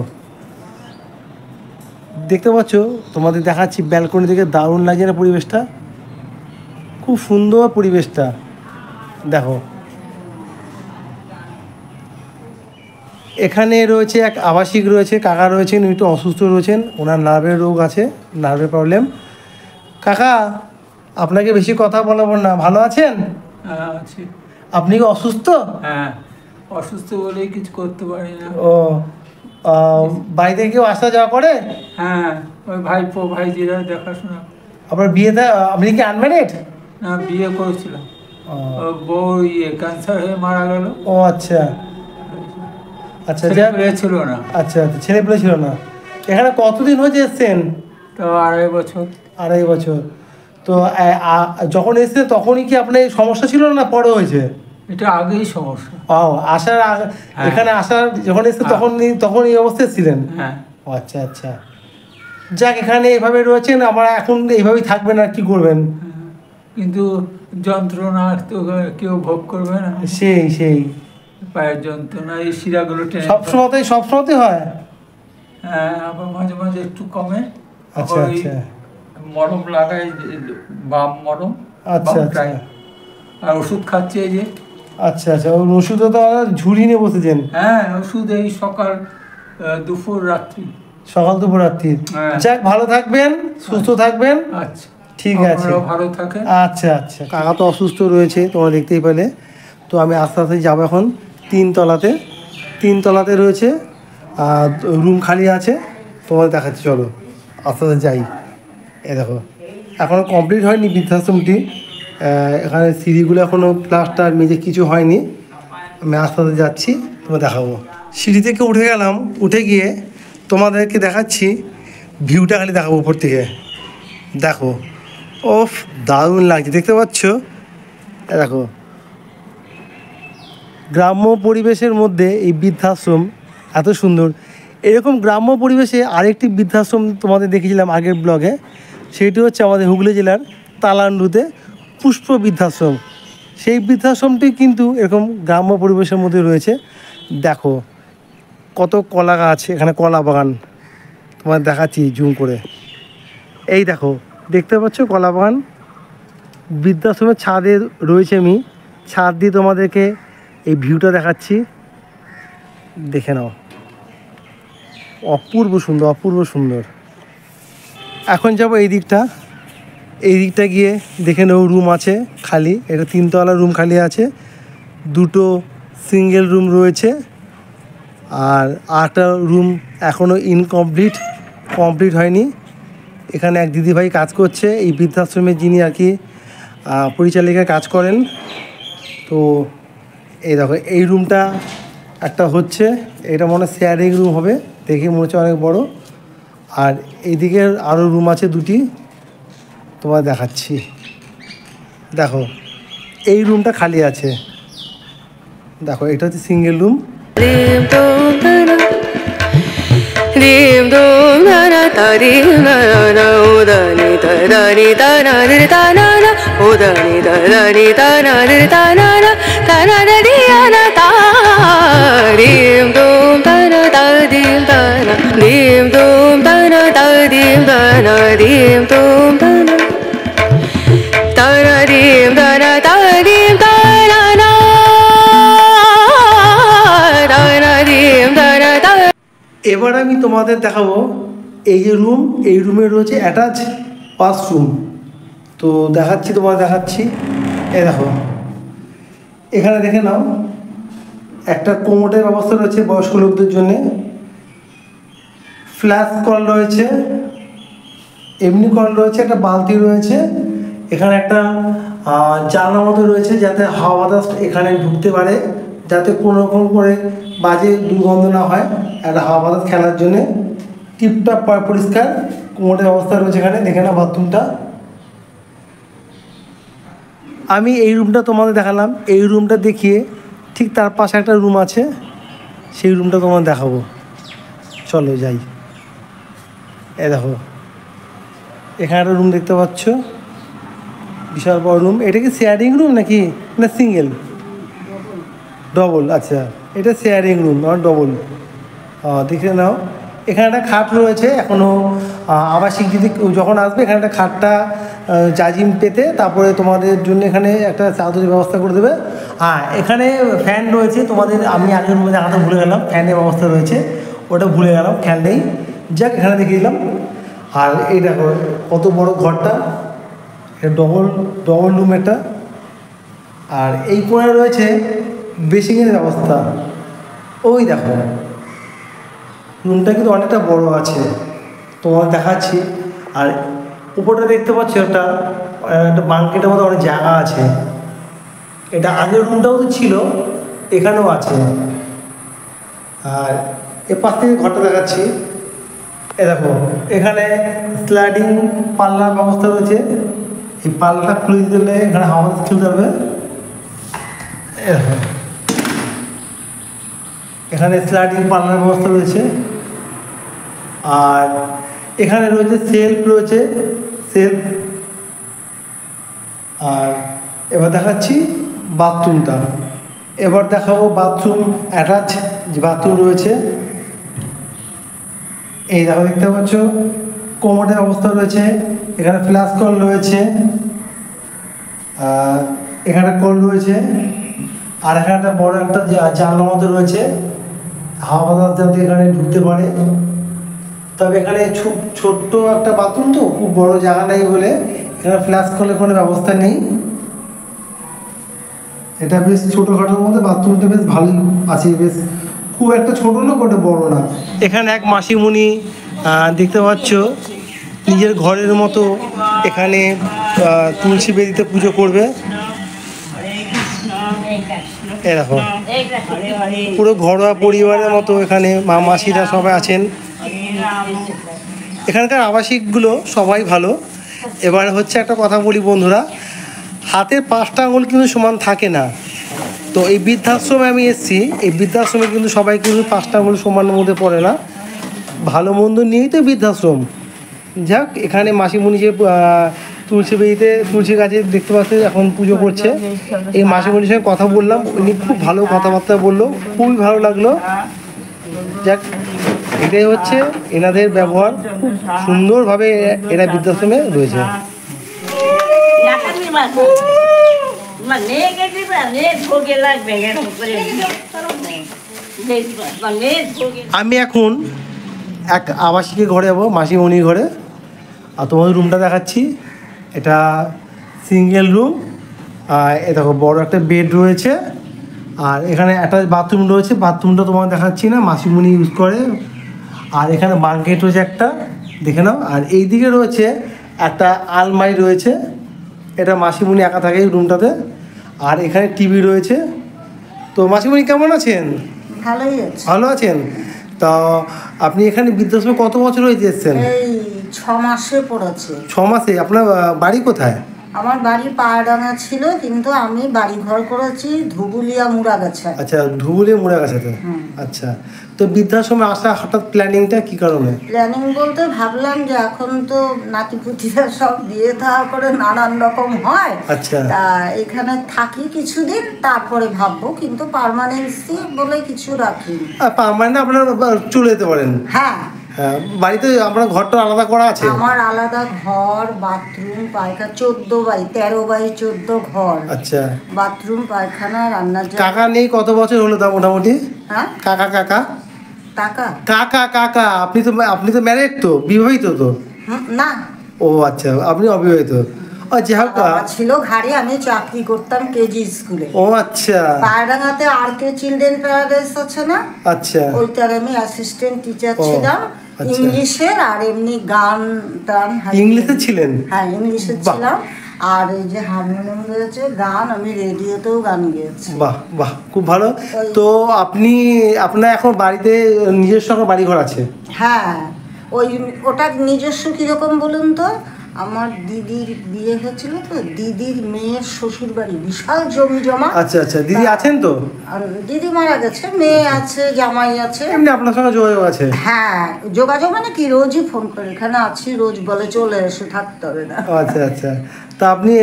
দেখতে পাচ্ছ, তোমাদের দেখাচ্ছি ব্যালকনি থেকে। দারুণ লাগছে না পরিবেশটা? খুব সুন্দর পরিবেশটা দেখো। এখানে রয়েছে এক আবাসিক রয়েছে, কাকা রয়েছেন, একটু অসুস্থ রয়েছেন, ওনার নার্ভের রোগ আছে, নার্ভের প্রবলেম। কাকা, আপনাকে বেশি কথা বলাবো না, ভালো আছেন? হ্যাঁ আছি। আপনি কি অসুস্থ? হ্যাঁ, অসুস্থ বলেই কিছু করতে পারি না। ও, বাড়িতে কেউ আসা যাওয়া করে? হ্যাঁ, ওই ভাইপো ভাইজিরা দেখাশোনা। আপনার বিয়েতে আপনি কি আনম্যারিড? না, বিয়ে করেছিলাম। ও, ওর বউ ক্যান্সার হয়ে মারা গেল। ও আচ্ছা আচ্ছা, ছেলে ছিল না। আচ্ছা আচ্ছা, ছেলে পেলে ছিল না। এখানে কতদিন হয়েছে এসছেন? তো 2.5 বছর। 2.5 বছর। তো যখন এসছেন তখনই কি আপনার এই সমস্যা ছিল না পরে হয়েছে? এটা আগেই সমস্যা। ও, আসার এখানে আসার যখন এসছে তখন এই অবস্থায় ছিলেন? হ্যাঁ। ও আচ্ছা আচ্ছা, যাক, এখানে এইভাবে রয়েছেন, আমরা এখন এইভাবেই থাকবেন, আর কি করবেন? কিন্তু যন্ত্রণা তো কেউ ভোগ করবে না। সেই পায়ের যন্ত্রণা, এই শিরাগুলো টেনে। সবসময়তেই হয়? হ্যাঁ, আবার মাঝে মাঝে একটু কমে। আচ্ছা আবার ওই আচ্ছা মরম লাগাই, বাম মরম। আচ্ছা বাম টাই। আচ্ছা আর ওষুধ খাচ্ছে এই যে। আচ্ছা আচ্ছা, ওই ওষুধে তো ঝুড়ি নিয়ে বসেছেন? হ্যাঁ, ওষুধ এই সকাল, দুপুর, রাত্রি। সকাল দুপুর রাত্রি। হ্যাঁ। যাক, ভালো থাকবেন, সুস্থ থাকবেন। আচ্ছা, ঠিক আছে, আপনারাও ভালো থাকেন। আচ্ছা আচ্ছা। কাকা তো অসুস্থ রয়েছে, তোমরা দেখতেই পেলে। তো আমি আস্তে আস্তে যাবো এখন 3তলাতে। 3তলাতে রয়েছে রুম খালি আছে, তোমাদের দেখাচ্ছি, চলো আস্তে আস্তে যাই। এ দেখো, এখনও কমপ্লিট হয়নি বৃদ্ধাশ্রমটি। এখানে সিঁড়িগুলো এখনও প্লাস্টার মেঝে কিছু হয়নি। আমি আস্তে আস্তে যাচ্ছি, তোমার দেখাবো। সিঁড়ি থেকে উঠে গেলাম, উঠে গিয়ে তোমাদেরকে দেখাচ্ছি ভিউটা, খালি দেখাবো উপর থেকে। দেখো, ওফ, দারুণ লাগছে, দেখতে পাচ্ছ? দেখো, গ্রাম্য পরিবেশের মধ্যে এই বৃদ্ধাশ্রম এত সুন্দর। এরকম গ্রাম্য পরিবেশে আরেকটি বৃদ্ধাশ্রম তোমাদের দেখেছিলাম আগের ব্লগে, সেটি হচ্ছে আমাদের হুগলি জেলার তালান্ডুতে পুষ্প বৃদ্ধাশ্রম। সেই বৃদ্ধাশ্রমটি কিন্তু এরকম গ্রাম্য পরিবেশের মধ্যে রয়েছে। দেখো কত কলা গাছ, এখানে কলা বাগান, তোমার দেখাচ্ছি জুম করে। এই দেখো, দেখতে পাচ্ছ কলা বাগান। বৃদ্ধাশ্রমের ছাদে রয়েছে, আমি ছাদ দিয়ে তোমাদেরকে এই ভিউটা দেখাচ্ছি, দেখে নাও। অপূর্ব সুন্দর, অপূর্ব সুন্দর। এখন যাব এই দিকটা, এই দিকটা গিয়ে দেখে নেব রুম আছে খালি। এটা 3তলা রুম খালি আছে, 2টো সিঙ্গেল রুম রয়েছে, আর 8টা রুম এখনও কমপ্লিট হয়নি। এখানে এক দিদিভাই কাজ করছে, এই বৃদ্ধাশ্রমে যিনি আর কি পরিচালিকায় কাজ করেন। তো এই দেখো, এই রুমটা একটা হচ্ছে, এটা মনে হয় শেয়ারিং রুম হবে, দেখে মনে হচ্ছে অনেক বড়। আর এইদিকে আরও রুম আছে 2টি, তোমার দেখাচ্ছি। দেখো, এই রুমটা খালি আছে। দেখো, এটা হচ্ছে single room. dim dum da da dim dum da da da dim da da da o da ni da da ni da na di da na na o da ni da ni da na di da na da di ya na da dim dum da da dim da na dim dum da dim da na dim dum da na dim da dim da na এবার আমি তোমাদের দেখাবো এই যে room, এই রুমে রয়েছে attach washroom. তো দেখাচ্ছি, তোমাদের দেখাচ্ছি। এই দেখো, এখানে দেখে নাও একটা কোমোডের ব্যবস্থা রয়েছে বয়স্ক লোকদের জন্যে, ফ্ল্যাশ কল রয়েছে, এমনি কল রয়েছে, একটা বালতি রয়েছে, এখানে একটা জানলার মতো রয়েছে যাতে হাওয়া বাতাস এখানে ঢুকতে পারে, যাতে কোনো রকম করে বাজে দুর্গন্ধ না হয়, একটা হাওয়া বাতাস খেলার জন্যে টিপটাপ পরিষ্কার কোমোডের ব্যবস্থা রয়েছে এখানে। দেখে না বাথরুমটা। আমি এই রুমটা তোমাদের দেখালাম, এই রুমটা দেখিয়ে ঠিক তার পাশে একটা রুম আছে, সেই রুমটা তোমাদের দেখাবো। চলো যাই। এ দেখো, এখানে একটা রুম দেখতে পাচ্ছ, বিশাল বড় রুম। এটা কি শেয়ারিং রুম নাকি না সিঙ্গেল? ডবল। আচ্ছা, এটা শেয়ারিং রুম আর ডবল। দেখে নাও, এখানে একটা খাট রয়েছে। এখনও আবাসিক যদি যখন আসবে এখানে একটা খাটটা জাজিম পেতে তারপরে তোমাদের জন্য এখানে একটা চাদরের ব্যবস্থা করে দেবে। এখানে ফ্যান রয়েছে তোমাদের, আমি আগের রুমে দেখাতে ভুলে গেলাম, ফ্যানের ব্যবস্থা রয়েছে, ওটা ভুলে গেলাম, ফ্যান নেই। যাক, এখানে দেখিয়ে দিলাম। আর এই দেখো কত বড় ঘরটা, ডবল রুম এটা। আর এই কোণে রয়েছে বেসিংয়ের ব্যবস্থা। ওই দেখো, রুমটা কিন্তু অনেকটা বড় আছে, তোমার দেখাচ্ছি। আর উপরটা দেখতে পাচ্ছ একটা বাঙ্কেটের মতো অনেক জায়গা আছে। এটা আগের রুমটাও তো ছিল, এখানেও আছে। আর এর পাশ থেকে ঘরটা দেখাচ্ছি। এ দেখো, এখানে স্লাইডিং পাল্লার ব্যবস্থা রয়েছে। এই পাল্লাটা খুলে দিলে এখানে হাওয়া খেলতে পারবে। এ দেখো, এখানে স্লাইডিং পাল্লার ব্যবস্থা রয়েছে। আর এখানে রয়েছে সেলফ রয়েছে, সেলফ। আর এবার দেখাচ্ছি বাথরুমটা। এবার দেখাবো বাথরুম, অ্যাটাচ যে বাথরুম রয়েছে। এই দেখো, দেখতে পাচ্ছ কোমোডের অবস্থা রয়েছে, এখানে ফ্ল্যাশ কল রয়েছে, এখানে কল রয়েছে। আর এখানে একটা বড় একটা জানলার মতো রয়েছে, হাওয়া বাতাস যাতে এখানে ঢুকতে পারে। তবে এখানে ছোট্ট একটা বাথরুম, তো খুব বড় জায়গা নেই বলে এখানে ফ্ল্যাশ কলের কোনো ব্যবস্থা নেই। এটা বেশ ছোটোখাটোর মধ্যে বাথরুমটা বেশ ভালোই আছে, বেশ খুব একটা ছোটো না, কোনো বড় না। এখানে এক মাসিমণি দেখতে পাচ্ছ নিজের ঘরের মতো এখানে তুলসী বেদিতে পুজো করবে। এ দেখো, পুরো ঘরোয়া পরিবারের মতো এখানে মাসিরা সবাই আছেন। এখানকার আবাসিকগুলো সবাই ভালো। এবার হচ্ছে একটা কথা বলি বন্ধুরা, হাতের 5টা আঙুল কিন্তু সমান থাকে না। তো এই বৃদ্ধাশ্রমে আমি এসেছি, এই বৃদ্ধাশ্রমে কিন্তু সবাই কিন্তু 5টা আঙুল সমানের মধ্যে পড়ে না, ভালো মন্দ নিয়েই তো বৃদ্ধাশ্রম। যাক, এখানে মাসিমণি যে তুলসী বেদিতে তুলসী গাছে দেখতে পাচ্ছি এখন পুজো করছে, এই মাসিমণির সঙ্গে কথা বললাম, উনি খুব ভালো কথাবার্তা বললো, খুবই ভালো লাগলো। যাক, এটাই হচ্ছে এনাদের ব্যবহার, খুব সুন্দরভাবে এরা বৃদ্ধাশ্রমে রয়েছে। আমি এখন এক আবাসিকের ঘরে যাবো, মাসিমণির ঘরে। আর তোমাদের রুমটা দেখাচ্ছি, এটা সিঙ্গেল রুম। আর এ দেখো বড় একটা বেড রয়েছে, আর এখানে একটা বাথরুম রয়েছে, বাথরুমটা তোমার দেখাচ্ছি না, মাসিমণি ইউজ করে। আর এখানে বাঙ্কেট রয়েছে একটা, দেখে নাও। আর এই দিকে রয়েছে একটা আলমারি রয়েছে, এটা মাসিমণি একা থাকে এই রুমটাতে। আর এখানে টিভি রয়েছে। তো মাসিমণি কেমন আছেন? ভালোই আছে। ভালো আছেন? তা আপনি এখানে বৃদ্ধাশ্রমে কত বছর হয়েছে এসেছেন? এই 6 মাসে পড়েছে। 6 মাসে? আপনার বাড়ি কোথায়? আমার বাড়ি পাড়াডাঙ্গা ছিল, কিন্তু আমি বাড়ি ঘর করেছি ধুবুলিয়া মুড়াগাছা। আচ্ছা, ধুবুলিয়া মুড়াগাছাতে। আচ্ছা, তো বৃদ্ধাশ্রমে আসা হঠাৎ প্ল্যানিংটা কি কারণে? প্ল্যানিং বলতে ভাবলাম যে এখন তো নাতিপুতিরা সব বিয়ে থা করে নানান রকম হয়। আচ্ছা, তা এখানে থাকি কিছুদিন, তারপরে ভাববো, কিন্তু পার্মানেন্সি বলে কিছু রাখি। পার্মানেন্ট আপনারা চলে যেতে পারেন? হ্যাঁ, হ্যাঁ। বাড়িতে আপনার ঘরটা আলাদা করা আছে? আমার আলাদা ঘর, বাথরুম, পায়খানা, 13 বাই 14 ঘর। আচ্ছা, বাথরুম, পায়খানা, রান্নার জায়গা। কাকা নেই কত বছর হলো তা মোটামুটি? হ্যাঁ, কাকা টাকা কাকা কাকা, আপনি তো ম্যারেড তো, বিবাহিত তো? না, ও আচ্ছা, আপনি অবিবাহিত। ও যাই হোক, বাবা ছিল ঘাড়ে, আমি চাকরি করতাম কেজি স্কুলে। ও আচ্ছা পায়রাঙাতে আর কে চিলড্রেন প্যারাডাইস আছে না, আচ্ছা, ওইটার আমি অ্যাসিস্ট্যান্ট টিচার ও, ছিলাম। আচ্ছা। ইংলিশের আর এমনি গান টান। ইংলিশে ছিলেন? হ্যাঁ, ইংলিশে বাহ। ছিলাম। আর এই যে হারমোনিয়াম রয়েছে, গান, আমি রেডিওতেও গান গেয়েছি। বাহ বাহ, খুব ভালো। তো আপনার এখন বাড়িতে নিজস্ব বাড়ি ঘর আছে? হ্যাঁ, ওটা নিজস্ব কিরকম বলুন তো, আমার দিদির বিয়ে হয়েছিল তো, দিদির মেয়ের শ্বশুর বাড়ি, বিশাল জমি জমা। আচ্ছা আচ্ছা, দিদি আছেন তো? আর দিদি মারা গেছে, মেয়ে আছে, জামাই আছে। এমনি আপনার সঙ্গে যোগাযোগ আছে? হ্যাঁ, যোগাযোগ মানে কি, রোজই ফোন করে, এখানে আছি, রোজ বলে চলে এসে, থাকতে হবে না। আচ্ছা আচ্ছা, তা আপনি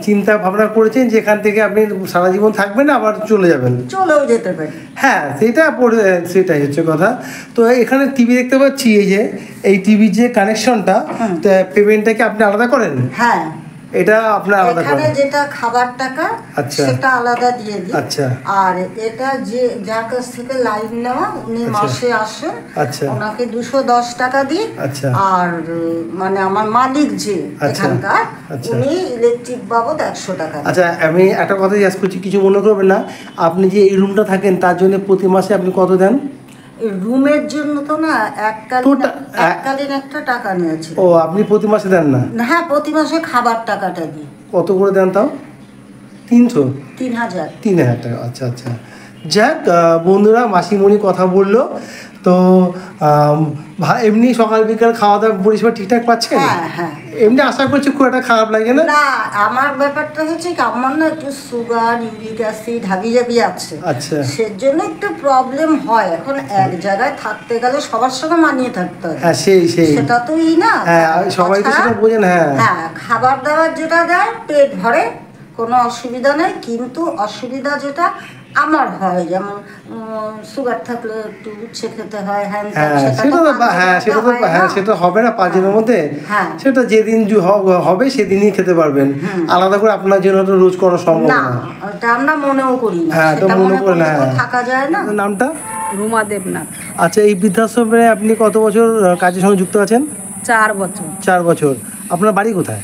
চিন্তা ভাবনা করেছেন যে এখান থেকে আপনি সারা জীবন থাকবেন, আবার চলে যাবেন? চলেও যেতে পারি। হ্যাঁ, সেটাই হচ্ছে কথা। তো এখানে টিভি দেখতে পাচ্ছি, এই টিভির যে কানেকশনটা, পেমেন্টটা কি আপনি আলাদা করেন? হ্যাঁ, এটা আপনার আলাদা এখানে করেন? যেটা খাবার টাকা, আচ্ছা। সেটা আলাদা দিয়ে দিই। আচ্ছা। আর এটা যে যার কাছ থেকে লাইন নেওয়া, উনি আচ্ছা। মাসে আসেন, আচ্ছা। ওনাকে 210 টাকা দিই। আচ্ছা। আর মানে আমার মালিক যে আচ্ছা। এখানকার, আচ্ছা। উনি ইলেকট্রিক বাবদ 100 টাকা দেন। আচ্ছা, আমি একটা কথা জিজ্ঞাসা করছি, কিছু মনে করবেন না। আপনি যে এই রুমটা থাকেন, তার জন্য প্রতি মাসে আপনি কত দেন? রুমের জন্য তো না, এককালীন একটা টাকা নিয়েছে। ও, আপনি প্রতি মাসে দেন না? হ্যাঁ, প্রতি মাসে খাবার টাকাটা দিই। কত করে দেন তাও? 300? 3000। 3000 টাকা, আচ্ছা আচ্ছা। যাক, বন্ধুরা, মাসিমণি কথা বললো তো, এমনি সকাল বিকাল খাওয়া দাওয়া পরিষেবা ঠিকঠাক পাচ্ছেন? হ্যাঁ হ্যাঁ, এমনি আশা করছি খুব একটা খারাপ লাগে না? না, আমার ব্যাপারটা হচ্ছে কি, আমার না একটু সুগার, ইউরিক অ্যাসিড, হাবিজাবি আছে। আচ্ছা। সেজন্য একটু প্রবলেম হয়। এখন এক জায়গায় থাকতে গেলে সবার সঙ্গে মানিয়ে থাকতে হয়। হ্যাঁ, সেই সেটা তো না। হ্যাঁ, সবাই তো সেটা বোঝেন। হ্যাঁ হ্যাঁ, খাবার দাবার যেটা দেয় পেট ভরে, কোনো অসুবিধা নেই। কিন্তু অসুবিধা যেটা আমার হয়, যেমন সুগার থাকলে একটু উচ্ছে খেতে হয়, হ্যাঁ, সেটা হবে না 5 দিনের মধ্যে। হ্যাঁ। সেটা যেদিন হবে সেদিনই খেতে পারবেন, আলাদা করে আপনার জন্য তো রোজ করা সম্ভব না, না। ওটা আমরা মনেও করি না। হ্যাঁ, তো সেটা মনে করেন। করলে তো হ্যাঁ, থাকা যায় না। আপনার নামটা? রুমা দেবনাথ। আচ্ছা, এই বৃদ্ধাশ্রমে আপনি কত বছর কাজের সঙ্গে যুক্ত আছেন? 4 বছর। 4 বছর। আপনার বাড়ি কোথায়?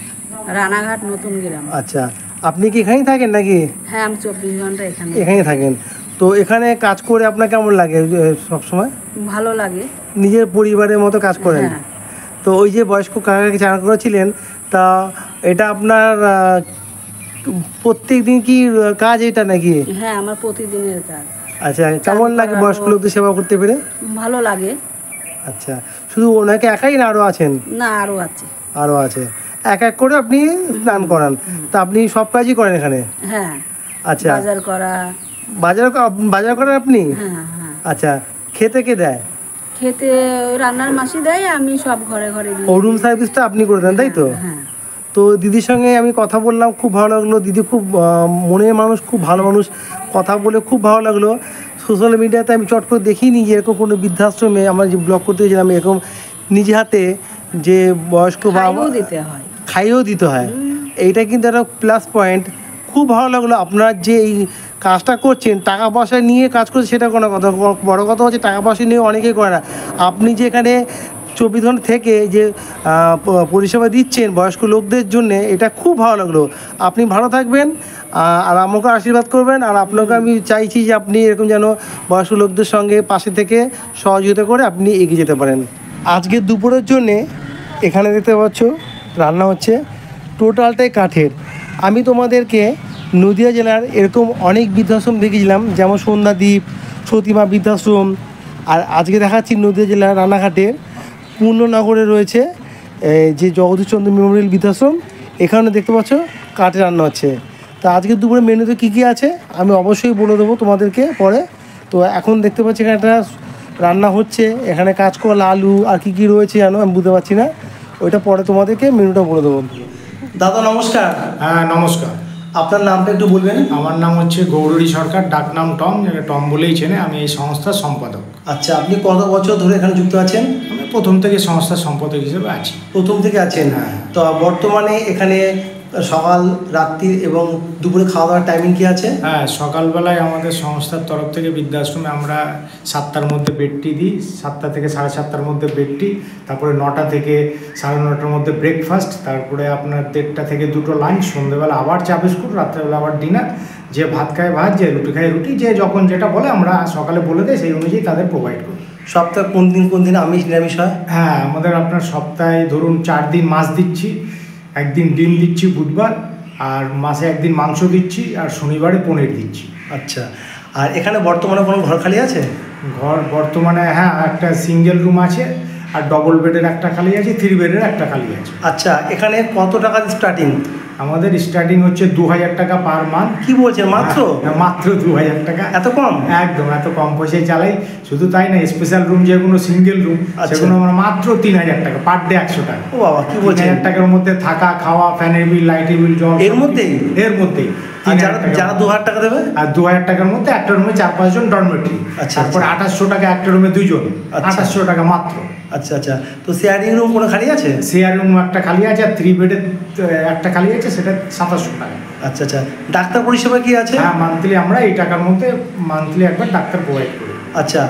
রানাঘাট নতুন গ্রাম। আচ্ছা, আপনি কি এখানেই থাকেন নাকি? হ্যাঁ, আমি 24 ঘন্টা এখানে। এখানেই থাকেন। তো এখানে কাজ করে আপনার কেমন লাগে সব সময়? ভালো লাগে। নিজের পরিবারের মতো কাজ করেন? হ্যাঁ। তো ওই যে বয়স্ক কাকাকে চান করেছিলেন, তা এটা আপনার প্রত্যেক দিন কি কাজ এটা নাকি? হ্যাঁ, আমার প্রতিদিনের কাজ। আচ্ছা, কেমন লাগে বয়স্ক লোকদের সেবা করতে পেরে? ভালো লাগে। আচ্ছা, শুধু ওনাকে একাই না আরও আছেন? না, আরও আছে। আরও আছে। এক এক করে আপনি স্নান করান। তা আপনি সব কাজই করেন এখানে? হ্যাঁ। আচ্ছা, বাজার করা। বাজার করেন আপনি? হ্যাঁ হ্যাঁ। আচ্ছা, খেতে কে দেয়? খেতে রান্নার মাসি দেয়, আমি সব ঘরে ঘরে দিই। ও, রুম সার্ভিসটা আপনি করে দেন, তাই তো? হ্যাঁ। তো দিদির সঙ্গে আমি কথা বললাম, খুব ভালো লাগলো। দিদি খুব মনের মানুষ, খুব ভালো মানুষ, কথা বলে খুব ভালো লাগলো। সোশ্যাল মিডিয়াতে আমি চট করে দেখিনি যে এরকম কোনো বৃদ্ধাশ্রমে আমরা যে ব্লগ করতে গেছিলাম, এরকম নিজে হাতে যে বয়স্ক খাইয়েও দিতে হয়। খাইয়েও দিতে হয়। এইটা কিন্তু একটা প্লাস পয়েন্ট। খুব ভালো লাগলো। আপনার যে এই কাজটা করছেন, টাকা পয়সা নিয়ে কাজ করছেন সেটা কোনো কথা, বড় কথা হচ্ছে টাকা পয়সা নিয়ে অনেকেই করে না। আপনি যে এখানে 24 ঘন্টা থেকে যে পরিষেবা দিচ্ছেন বয়স্ক লোকদের জন্য, এটা খুব ভালো লাগলো। আপনি ভালো থাকবেন, আর আমাকে আশীর্বাদ করবেন। আর আপনাকে আমি চাইছি যে আপনি এরকম যেন বয়স্ক লোকদের সঙ্গে পাশে থেকে সহযোগিতা করে আপনি এগিয়ে যেতে পারেন। আজকে দুপুরের জন্যে এখানে দেখতে পাচ্ছ রান্না হচ্ছে, টোটালটাই কাঠের। আমি তোমাদেরকে নদিয়া জেলার এরকম অনেক বৃদ্ধাশ্রম দেখিয়েছিলাম, যেমন সন্ধ্যাদ্বীপ, সতীমা বৃদ্ধাশ্রম। আর আজকে দেখাচ্ছি নদিয়া জেলার রানাঘাটের পূর্ণনগরে রয়েছে যে জগদীশচন্দ্র মেমোরিয়াল বৃদ্ধাশ্রম। এখানে দেখতে পাচ্ছ কাঠে রান্না হচ্ছে। তা আজকে দুপুরে মেনুতে কী কী আছে আমি অবশ্যই বলে দেবো তোমাদেরকে পরে। তো এখন দেখতে পাচ্ছি এখানে একটা রান্না হচ্ছে, এখানে কাঁচকলা, আলু আর কী কী রয়েছে জানো আমি বুঝতে পারছি না, ওইটা পরে তোমাদেরকে মেনুটা বলে দেবো। দাদা নমস্কার। হ্যাঁ, নমস্কার। আপনার নামটা একটু বলবেন? আমার নাম হচ্ছে গৌরী সরকার, ডাকনাম টম, টম বলেই চেনে। আমি এই সংস্থার সম্পাদক। আচ্ছা, আপনি কত বছর ধরে এখানে যুক্ত আছেন? আমি প্রথম থেকে সংস্থার সম্পাদক হিসেবে আছি। প্রথম থেকে আছেন? হ্যাঁ। তো বর্তমানে এখানে সকাল, রাত্রি এবং দুপুরে খাওয়া দাওয়ার টাইমিং কি আছে? হ্যাঁ, সকালবেলায় আমাদের সংস্থার তরফ থেকে বৃদ্ধাশ্রমে আমরা 7টার মধ্যে বেডটি দিই, 7টা থেকে 7:30টার মধ্যে বেডটি, তারপরে 9টা থেকে 9:30টার মধ্যে ব্রেকফাস্ট, তারপরে আপনার 1:30টা থেকে 2টো লাঞ্চ, সন্ধ্যেবেলা আবার চা বিস্কুট, রাত্রেবেলা আবার ডিনার। যে ভাত খায় ভাত, যে রুটি খায় রুটি, যে যখন যেটা বলে আমরা সকালে বলে দিই, সেই অনুযায়ী তাদের প্রোভাইড করি। সপ্তাহে কোন দিন আমিষ নিরামিষ হয়? হ্যাঁ, আমাদের আপনার সপ্তাহে ধরুন 4 দিন মাছ দিচ্ছি, একদিন ডিম দিচ্ছি বুধবার, আর মাসে একদিন মাংস দিচ্ছি, আর শনিবারে পনির দিচ্ছি। আচ্ছা, আর এখানে বর্তমানে কোনো ঘর খালি আছে? ঘর বর্তমানে হ্যাঁ, একটা সিঙ্গেল রুম আছে, আর ডবল বেডের একটা খালি আছে, 3 বেডের একটা খালি আছে। আচ্ছা, এখানে কত টাকা স্টার্টিং? আমাদের স্টার্টিং হচ্ছে 2000 টাকা পার মান্থ। কি বলছেন, মাত্র? হ্যাঁ, মাত্র 2000 টাকা। এত কম? একদম, এত কম পয়সায় চালাই। শুধু তাই না, স্পেশাল রুম যেগুলো সিঙ্গেল রুম, সেগুলো আমরা মাত্র 3000 টাকা পার ডে, 100 টাকা। ও বাবা, কি বলছেন! 3000 টাকার মধ্যে থাকা, খাওয়া, ফ্যানের বিল, লাইটের বিল, জল, এর মধ্যেই? এর মধ্যেই। আর যারা 2000 টাকা দেবে? আর 2000 টাকার মধ্যে একটা রুমে 4-5 জন ডরমেটরি। আচ্ছা, তারপর 2800 টাকা একটা রুমে 2 জন, 2800 টাকা মাত্র। আচ্ছা আচ্ছা, তো শেয়ারিং রুম কোনো খালি আছে? শেয়ার রুম একটা খালি আছে, আর 3 বেডের একটা খালি আছে, সেটা 2700 টাকা। আচ্ছা আচ্ছা, ডাক্তার পরিষেবা কি আছে? হ্যাঁ, মান্থলি আমরা এই টাকার মধ্যে মান্থলি একবার ডাক্তার প্রোভাইড করি। আচ্ছা,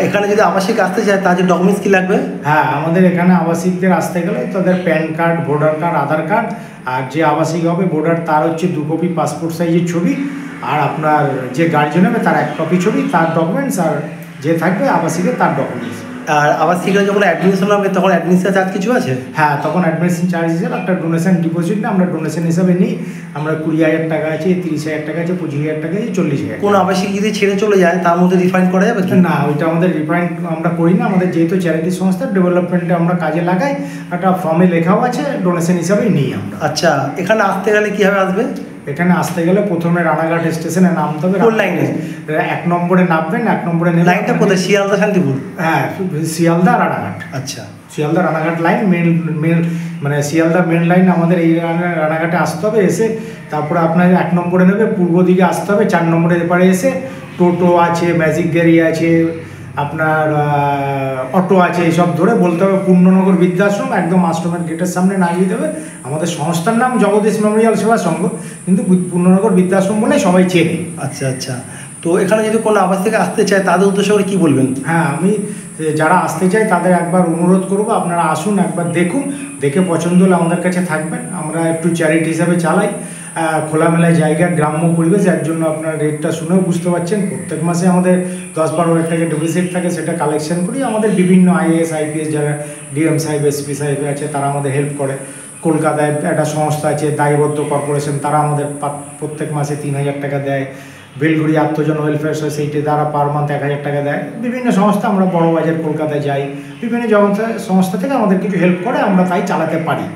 এখানে যদি আবাসিক আসতে চায় তার যে ডকুমেন্টস কি লাগবে? হ্যাঁ, আমাদের এখানে আবাসিকদের আসতে গেলে তাদের প্যান কার্ড, ভোটার কার্ড, আধার কার্ড, আর যে আবাসিক হবে ভোটার তার হচ্ছে 2 কপি পাসপোর্ট সাইজের ছবি, আর আপনার যে গার্জিয়ান হবে তার 1 কপি ছবি, তার ডকুমেন্টস, আর যে থাকবে আবাসিকের তার ডকুমেন্টস। আর আবাসিকরা যখন অ্যাডমিশন হবে তখন অ্যাডমিশন চার্জ কিছু আছে? হ্যাঁ, তখন অ্যাডমিশন চার্জ হিসেবে একটা ডোনেশন ডিপোজিট না, আমরা ডোনেশন হিসাবে নিই। আমরা 20,000 টাকা আছে, 30,000 টাকা আছে, 25,000 টাকা আছে, 40,000। কোন আবাসিক যদি ছেড়ে চলে যায় তার মধ্যে রিফাইন্ড করা যাবে? না, ওইটা আমাদের রিফাইন্ড আমরা করি না। আমাদের যেহেতু চ্যারিটি সংস্থা, ডেভেলপমেন্টে আমরা কাজে লাগাই, একটা ফর্মে লেখাও আছে, ডোনেশন হিসাবেই নিই আমরা। আচ্ছা, এখানে আসতে গেলে কীভাবে আসবে? এখানে আসতে গেলে প্রথমে রানাঘাট স্টেশনে নামতে হবে। কোন লাইনে? 1 নম্বরে নামবেন, 1 নম্বরে নেমে লাইনটা কোথায়? শিয়ালদা শান্তিপুর? হ্যাঁ, শিয়ালদা রানাঘাট। আচ্ছা, শিয়ালদা রানাঘাট লাইন মেন, মানে শিয়ালদা মেন লাইন আমাদের এই রানাঘাটে আসতে হবে। এসে তারপরে আপনার 1 নম্বরে নেবে, পূর্ব দিকে আসতে হবে, 4 নম্বরের এপারে এসে টোটো আছে, ম্যাজিক গাড়ি আছে, আপনার অটো আছে, এইসব ধরে বলতে হবে পূর্ণনগর বৃদ্ধাশ্রম, একদম আশ্রমের গেটের সামনে নামিয়ে দেবে। আমাদের সংস্থার নাম জগদীশ মেমোরিয়াল সেবা সংঘ, কিন্তু পূর্ণনগর বৃদ্ধাশ্রম বলে সবাই চেনে। আচ্ছা আচ্ছা, তো এখানে যদি কোনো আবাস থেকে আসতে চায় তাদের উদ্দেশ্য করে কী বলবেন? হ্যাঁ, আমি যারা আসতে চাই তাদের একবার অনুরোধ করবো, আপনারা আসুন, একবার দেখুন, দেখে পছন্দ হলে আমাদের কাছে থাকবেন। আমরা একটু চ্যারিটি হিসাবে চালাই, খোলামেলা জায়গা, গ্রাম্য পরিবেশ, এর জন্য আপনার রেটটা শুনেও বুঝতে পারছেন। প্রত্যেক মাসে আমাদের 10-12 টাকা ডেপিসিট থাকে, সেটা কালেকশন করি। আমাদের বিভিন্ন IAS IPS যারা ডিএম সাহেব, SP সাহেব আছে, তারা আমাদের হেল্প করে। কলকাতায় একটা সংস্থা আছে দায়বদ্ধ কর্পোরেশন, তারা আমাদের প্রত্যেক মাসে 3,000 টাকা দেয়। বেলঘড়ি আত্মজন ওয়েলফেয়ার সোসাইটি তারা পার মান্থ 1,000 টাকা দেয়। বিভিন্ন সংস্থা, আমরা বড় বাজার কলকাতায় যাই, বিভিন্ন সংস্থা থেকে আমাদের কিছু হেল্প করে, আমরা তাই চালাতে পারি।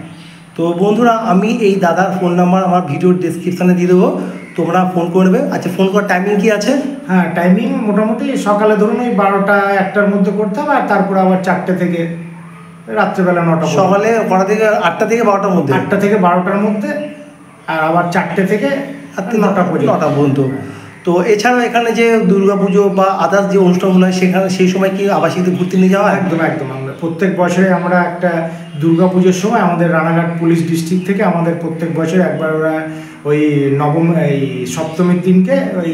তো বন্ধুরা, আমি এই দাদার ফোন নাম্বার আমার ভিডিওর ডেসক্রিপশানে দিয়ে দেবো, তোমরা ফোন করে নেবে। আচ্ছা, ফোন করার টাইমিং কি আছে? হ্যাঁ, টাইমিং মোটামুটি সকালে ধরুন ওই 12টা-1টার মধ্যে করতে হবে, আর তারপরে আবার 4টে থেকে রাত্রেবেলা 9টা। সকালে কটা থেকে? 8টা থেকে 12টার মধ্যে? 8টা থেকে 12টার মধ্যে, আর আবার 4টে থেকে 9টা পর্যন্ত। 9টা পর্যন্ত। তো এছাড়াও এখানে যে দুর্গাপুজো বা আদার্স যে অনুষ্ঠানগুলো হয় সেখানে সেই সময় কি আবাসিকদের ঘুরতে নিয়ে যাওয়া? একদম একদম, আমরা প্রত্যেক বছরে আমরা একটা দুর্গাপুজোর সময় আমাদের রানাঘাট পুলিশ ডিস্ট্রিক্ট থেকে আমাদের প্রত্যেক বছর একবার ওরা ওই এই সপ্তমীর দিনকে, ওই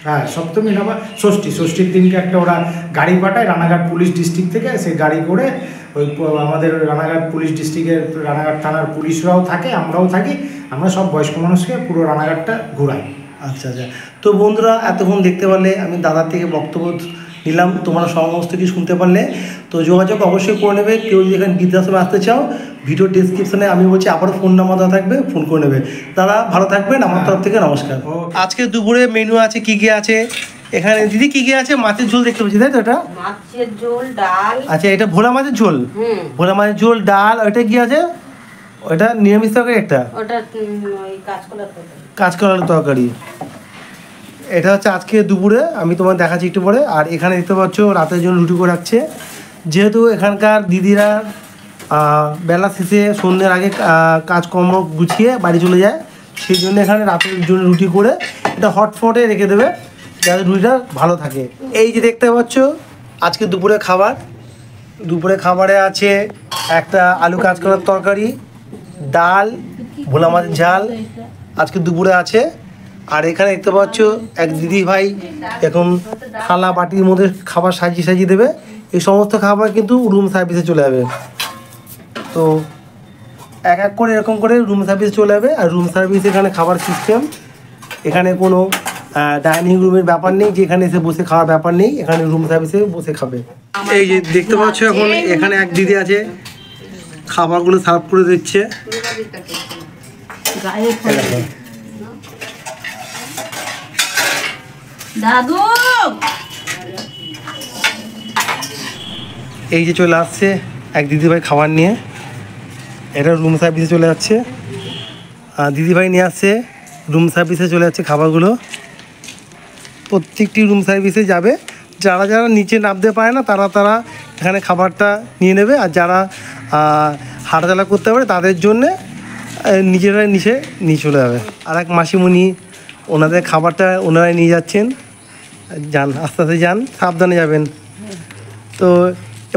হ্যাঁ সপ্তমী না বা ষষ্ঠীর দিনকে একটা ওরা গাড়ি পাঠায় রানাঘাট পুলিশ ডিস্ট্রিক্ট থেকে। সেই গাড়ি করে ওই আমাদের রানাঘাট পুলিশ ডিস্ট্রিক্টের রানাঘাট থানার পুলিশরাও থাকে, আমরাও থাকি, আমরা সব বয়স্ক মানুষকে পুরো রানাঘাটটা ঘোরাই। আচ্ছা আচ্ছা, তো বন্ধুরা এতক্ষণ দেখতে পারলে আমি দাদার থেকে বক্তব্য নিলাম, তোমরা সমস্ত কিছু শুনতে পারলে। তো যোগাযোগ অবশ্যই করে নেবে। কেউ যদি এখানে বৃদ্ধাশ্রমে আসতে চাও, ভিডিও ডিসক্রিপশনে আমি বলছি আবারও ফোন নাম্বার দেওয়া থাকবে, ফোন করে নেবে। দাদা ভালো থাকবেন, আমার তরফ থেকে নমস্কার। আজকে দুপুরে মেনু আছে কি কি আছে এখানে? দিদি কি কি আছে? মাছের ঝোল দেখতে পাচ্ছি, তাই তো? এটা মাছের ঝোল, ডাল। আচ্ছা, এটা ভোলা মাছের ঝোল? ভোলা মাছের ঝোল, ডাল। ওইটা কি আছে? ওইটা নিরামিষ তরকারি একটা? ওটা ওই কাঁচকলার তরকারি। কাঁচকলার তরকারি। এটা হচ্ছে আজকে দুপুরে, আমি তোমার দেখাচ্ছি একটু পরে। আর এখানে দেখতে পাচ্ছ রাতের জন্য রুটি করে রাখছে। যেহেতু এখানকার দিদিরা বেলা শেষে সন্ধ্যের আগে কাজকর্ম গুছিয়ে বাড়ি চলে যায়, সেই জন্য এখানে রাতের জন্য রুটি করে এটা হটস্পটে রেখে দেবে যাতে রুটিটা ভালো থাকে। এই যে দেখতে পাচ্ছ আজকে দুপুরে খাবার, দুপুরে খাবারে আছে একটা আলু কাঁচকলার তরকারি, ডাল, ভোলা মাছের ঝাল আজকে দুপুরে আছে। আর এখানে দেখতে পাচ্ছ এক দিদি ভাই এখন থালা বাটির মধ্যে খাবার সাজিয়ে সাজিয়ে দেবে। এই সমস্ত খাবার কিন্তু রুম সার্ভিসে চলে যাবে। তো এক এক করে এরকম করে রুম সার্ভিস চলে যাবে। আর রুম সার্ভিস এখানে খাবার সিস্টেম, এখানে কোনো ডাইনিং রুমের ব্যাপার নেই যে এখানে এসে বসে খাওয়ার ব্যাপার নেই, এখানে রুম সার্ভিসে বসে খাবে। এই যে দেখতে পাচ্ছ এখন এখানে এক দিদি আছে খাবারগুলো সার্ভ করে দিচ্ছে। দাদু এই যে চলে আসছে এক দিদিভাই খাবার নিয়ে, এটা রুম সার্ভিসে চলে যাচ্ছে। দিদিভাই নিয়ে আসছে রুম সার্ভিসে চলে যাচ্ছে খাবারগুলো। প্রত্যেকটি রুম সার্ভিসে যাবে। যারা যারা নিচে নামতে পারে না তারা এখানে খাবারটা নিয়ে নেবে। আর যারা হাঁটাচলা করতে পারে তাদের জন্যে নিজেরা নিচে নিয়ে চলে যাবে। আর এক মাসিমণি ওনাদের খাবারটা ওনারাই নিয়ে যাচ্ছেন। যান, আস্তে আস্তে যান, সাবধানে যাবেন। তো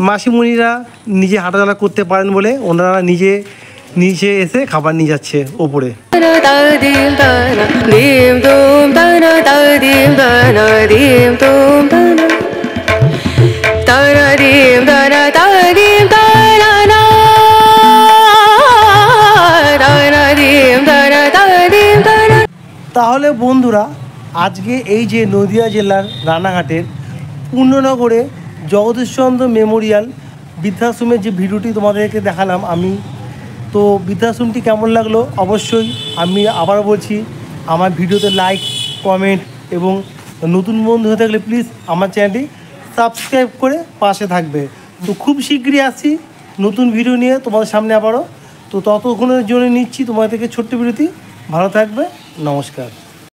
মাসিমণিরা নিজে হাঁটাচলা করতে পারেন বলে ওনারা নিচে এসে খাবার নিয়ে যাচ্ছে ওপরে। তাহলে বন্ধুরা আজকে এই যে নদিয়া জেলার রানাঘাটের পূর্ণনগরে জগদীশচন্দ্র মেমোরিয়াল বৃদ্ধাশ্রমের যে ভিডিওটি তোমাদেরকে দেখালাম আমি, তো বৃদ্ধাশ্রমটি কেমন লাগলো অবশ্যই আমি আবার বলছি আমার ভিডিওতে লাইক কমেন্ট এবং নতুন বন্ধু হয়ে থাকলে প্লিজ আমার চ্যানেলটি সাবস্ক্রাইব করে পাশে থাকবে। তো খুব শীঘ্রই আসছি নতুন ভিডিও নিয়ে তোমাদের সামনে আবারও। তো ততক্ষণের জন্য নিচ্ছি তোমাদের থেকে ছোট্ট বিরতি। ভালো থাকবে, নমস্কার।